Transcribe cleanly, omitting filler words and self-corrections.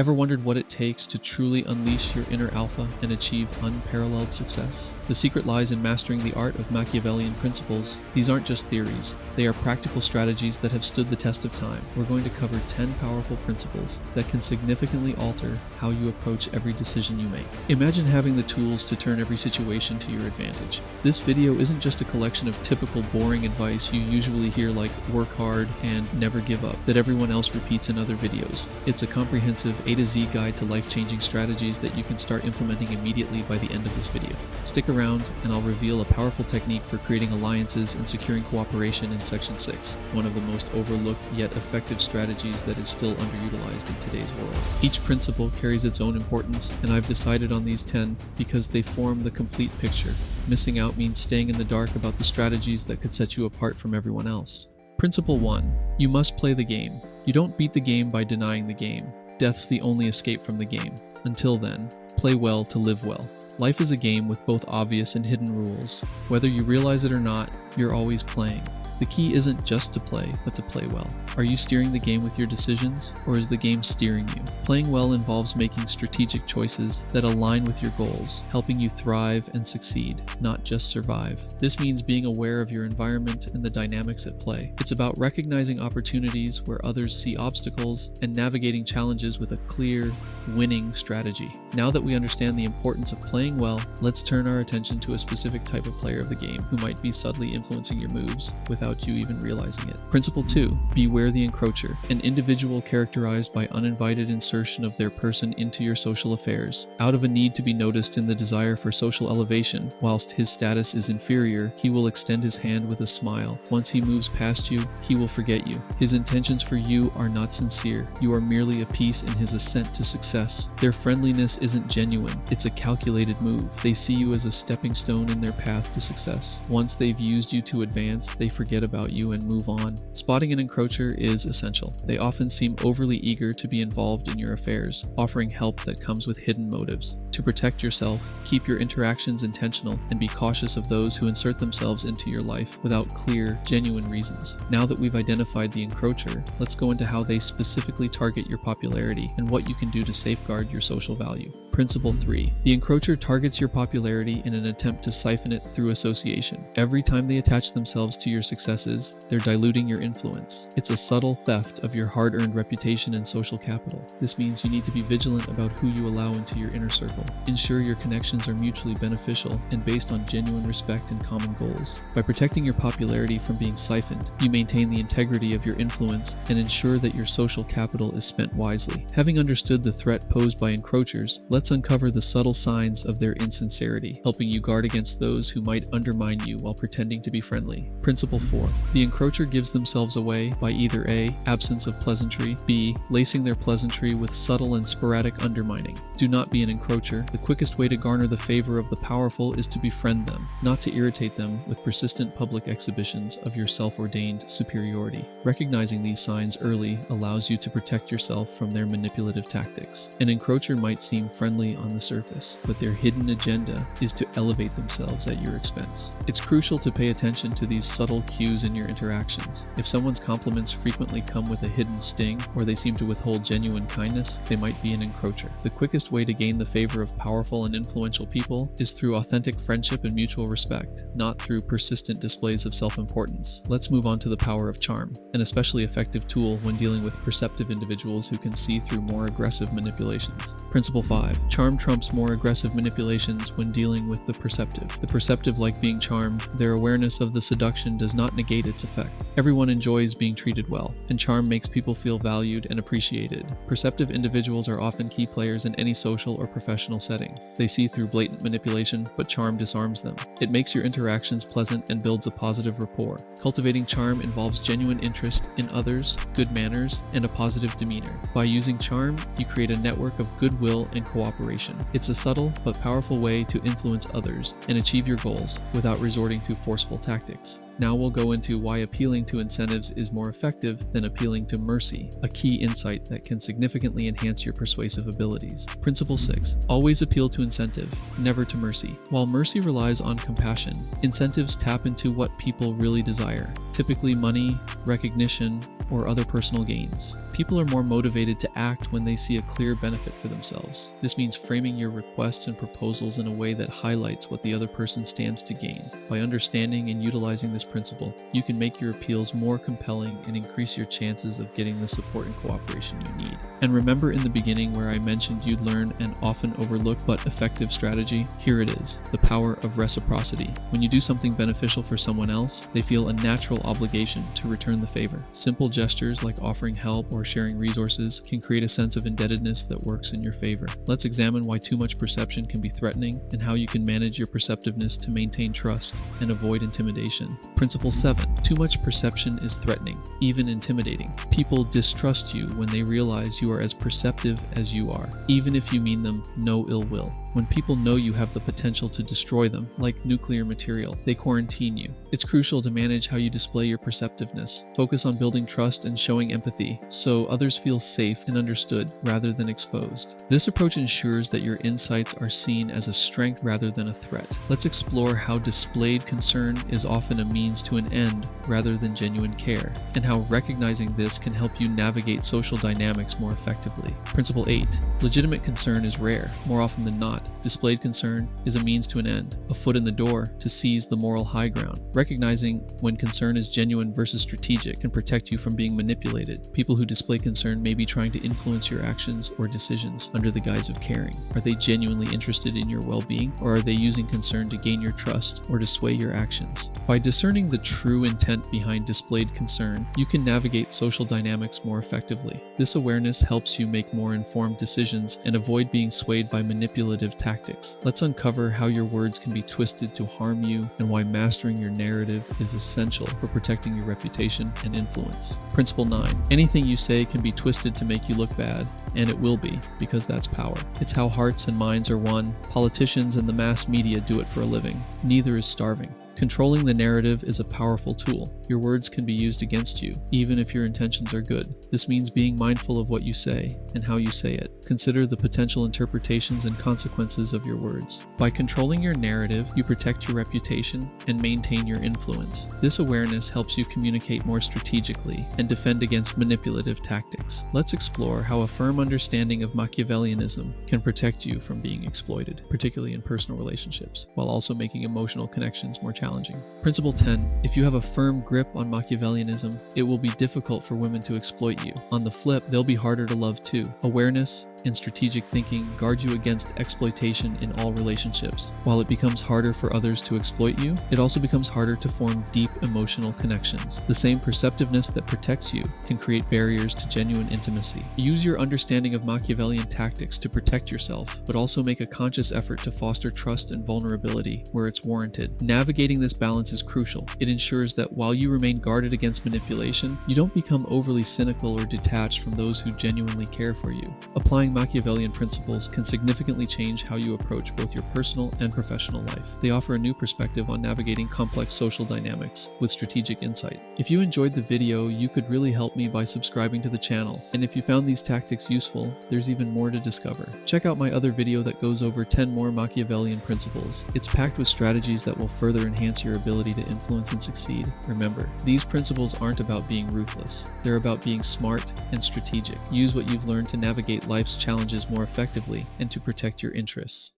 Ever wondered what it takes to truly unleash your inner alpha and achieve unparalleled success? The secret lies in mastering the art of Machiavellian principles. These aren't just theories, they are practical strategies that have stood the test of time. We're going to cover 10 powerful principles that can significantly alter how you approach every decision you make. Imagine having the tools to turn every situation to your advantage. This video isn't just a collection of typical boring advice you usually hear like work hard and never give up that everyone else repeats in other videos. It's a comprehensive A to Z guide to life-changing strategies that you can start implementing immediately by the end of this video. Stick around and I'll reveal a powerful technique for creating alliances and securing cooperation in Section 6, one of the most overlooked yet effective strategies that is still underutilized in today's world. Each principle carries its own importance, and I've decided on these 10 because they form the complete picture. Missing out means staying in the dark about the strategies that could set you apart from everyone else. Principle 1. You must play the game. You don't beat the game by denying the game. Death's the only escape from the game. Until then, play well to live well. Life is a game with both obvious and hidden rules. Whether you realize it or not, you're always playing. The key isn't just to play, but to play well. Are you steering the game with your decisions, or is the game steering you? Playing well involves making strategic choices that align with your goals, helping you thrive and succeed, not just survive. This means being aware of your environment and the dynamics at play. It's about recognizing opportunities where others see obstacles and navigating challenges with a clear, winning strategy. Now that we understand the importance of playing well, let's turn our attention to a specific type of player of the game who might be subtly influencing your moves without you even realizing it. Principle 2. Beware the encroacher, an individual characterized by uninvited insertion of their person into your social affairs. Out of a need to be noticed and the desire for social elevation, whilst his status is inferior, he will extend his hand with a smile. Once he moves past you, he will forget you. His intentions for you are not sincere. You are merely a piece in his ascent to success. Their friendliness isn't genuine. It's a calculated move. They see you as a stepping stone in their path to success. Once they've used you to advance, they forget about you and move on. Spotting an encroacher is essential. They often seem overly eager to be involved in your affairs, offering help that comes with hidden motives. To protect yourself, keep your interactions intentional and be cautious of those who insert themselves into your life without clear, genuine reasons. Now that we've identified the encroacher, let's go into how they specifically target your popularity and what you can do to safeguard your social value. Principle 3. The encroacher targets your popularity in an attempt to siphon it through association. Every time they attach themselves to your successes, they're diluting your influence. It's a subtle theft of your hard-earned reputation and social capital. This means you need to be vigilant about who you allow into your inner circle. Ensure your connections are mutually beneficial and based on genuine respect and common goals. By protecting your popularity from being siphoned, you maintain the integrity of your influence and ensure that your social capital is spent wisely. Having understood the threat posed by encroachers, let's uncover the subtle signs of their insincerity, helping you guard against those who might undermine you while pretending to be friendly. Principle 4. The encroacher gives themselves away by either A. Absence of pleasantry, B. Lacing their pleasantry with subtle and sporadic undermining. Do not be an encroacher. The quickest way to garner the favor of the powerful is to befriend them, not to irritate them with persistent public exhibitions of your self-ordained superiority. Recognizing these signs early allows you to protect yourself from their manipulative tactics. An encroacher might seem friendly on the surface, but their hidden agenda is to elevate themselves at your expense. It's crucial to pay attention to these subtle cues in your interactions. If someone's compliments frequently come with a hidden sting, or they seem to withhold genuine kindness, they might be an encroacher. The quickest way to gain the favor of powerful and influential people is through authentic friendship and mutual respect, not through persistent displays of self-importance. Let's move on to the power of charm, an especially effective tool when dealing with perceptive individuals who can see through more aggressive manipulations. Principle 5. Charm trumps more aggressive manipulations when dealing with the perceptive. The perceptive like being charmed. Their awareness of the seduction does not negate its effect. Everyone enjoys being treated well, and charm makes people feel valued and appreciated. Perceptive individuals are often key players in any social or professional setting. They see through blatant manipulation, but charm disarms them. It makes your interactions pleasant and builds a positive rapport. Cultivating charm involves genuine interest in others, good manners, and a positive demeanor. By using charm, you create a network of goodwill and cooperation. It's a subtle but powerful way to influence others and achieve your goals without resorting to forceful tactics. Now we'll go into why appealing to incentives is more effective than appealing to mercy, a key insight that can significantly enhance your persuasive abilities. Principle 6. Always appeal to incentive, never to mercy. While mercy relies on compassion, incentives tap into what people really desire, typically money, recognition, or other personal gains. People are more motivated to act when they see a clear benefit for themselves. This means framing your requests and proposals in a way that highlights what the other person stands to gain. By understanding and utilizing this principle, you can make your appeals more compelling and increase your chances of getting the support and cooperation you need. And remember in the beginning where I mentioned you'd learn an often overlooked but effective strategy? Here it is, the power of reciprocity. When you do something beneficial for someone else, they feel a natural obligation to return the favor. Simple gestures like offering help or sharing resources can create a sense of indebtedness that works in your favor. Let's examine why too much perception can be threatening and how you can manage your perceptiveness to maintain trust and avoid intimidation. Principle 7. Too much perception is threatening, even intimidating. People distrust you when they realize you are as perceptive as you are, even if you mean them no ill will. When people know you have the potential to destroy them, like nuclear material, they quarantine you. It's crucial to manage how you display your perceptiveness. Focus on building trust and showing empathy, so others feel safe and understood rather than exposed. This approach ensures that your insights are seen as a strength rather than a threat. Let's explore how displayed concern is often a means to an end rather than genuine care, and how recognizing this can help you navigate social dynamics more effectively. Principle 8. Legitimate concern is rare. More often than not, displayed concern is a means to an end, a foot in the door to seize the moral high ground. Recognizing when concern is genuine versus strategic can protect you from being manipulated. People who display concern may be trying to influence your actions or decisions under the guise of caring. Are they genuinely interested in your well-being, or are they using concern to gain your trust or to sway your actions? By discerning the true intent behind displayed concern, you can navigate social dynamics more effectively. This awareness helps you make more informed decisions and avoid being swayed by manipulative tactics. Let's uncover how your words can be twisted to harm you and why mastering your narrative is essential for protecting your reputation and influence. Principle 9. Anything you say can be twisted to make you look bad, and it will be, because that's power. It's how hearts and minds are won. Politicians and the mass media do it for a living. Neither is starving. Controlling the narrative is a powerful tool. Your words can be used against you, even if your intentions are good. This means being mindful of what you say and how you say it. Consider the potential interpretations and consequences of your words. By controlling your narrative, you protect your reputation and maintain your influence. This awareness helps you communicate more strategically and defend against manipulative tactics. Let's explore how a firm understanding of Machiavellianism can protect you from being exploited, particularly in personal relationships, while also making emotional connections more challenging. Principle 10. If you have a firm grip on Machiavellianism, it will be difficult for women to exploit you. On the flip, they'll be harder to love too. Awareness and strategic thinking guard you against exploitation in all relationships. While it becomes harder for others to exploit you, it also becomes harder to form deep emotional connections. The same perceptiveness that protects you can create barriers to genuine intimacy. Use your understanding of Machiavellian tactics to protect yourself, but also make a conscious effort to foster trust and vulnerability where it's warranted. Navigating this balance is crucial. It ensures that while you remain guarded against manipulation, you don't become overly cynical or detached from those who genuinely care for you. Applying Machiavellian principles can significantly change how you approach both your personal and professional life. They offer a new perspective on navigating complex social dynamics with strategic insight. If you enjoyed the video, you could really help me by subscribing to the channel. And if you found these tactics useful, there's even more to discover. Check out my other video that goes over 10 more Machiavellian principles. It's packed with strategies that will further enhance your ability to influence and succeed. Remember, these principles aren't about being ruthless. They're about being smart and strategic. Use what you've learned to navigate life's challenges more effectively and to protect your interests.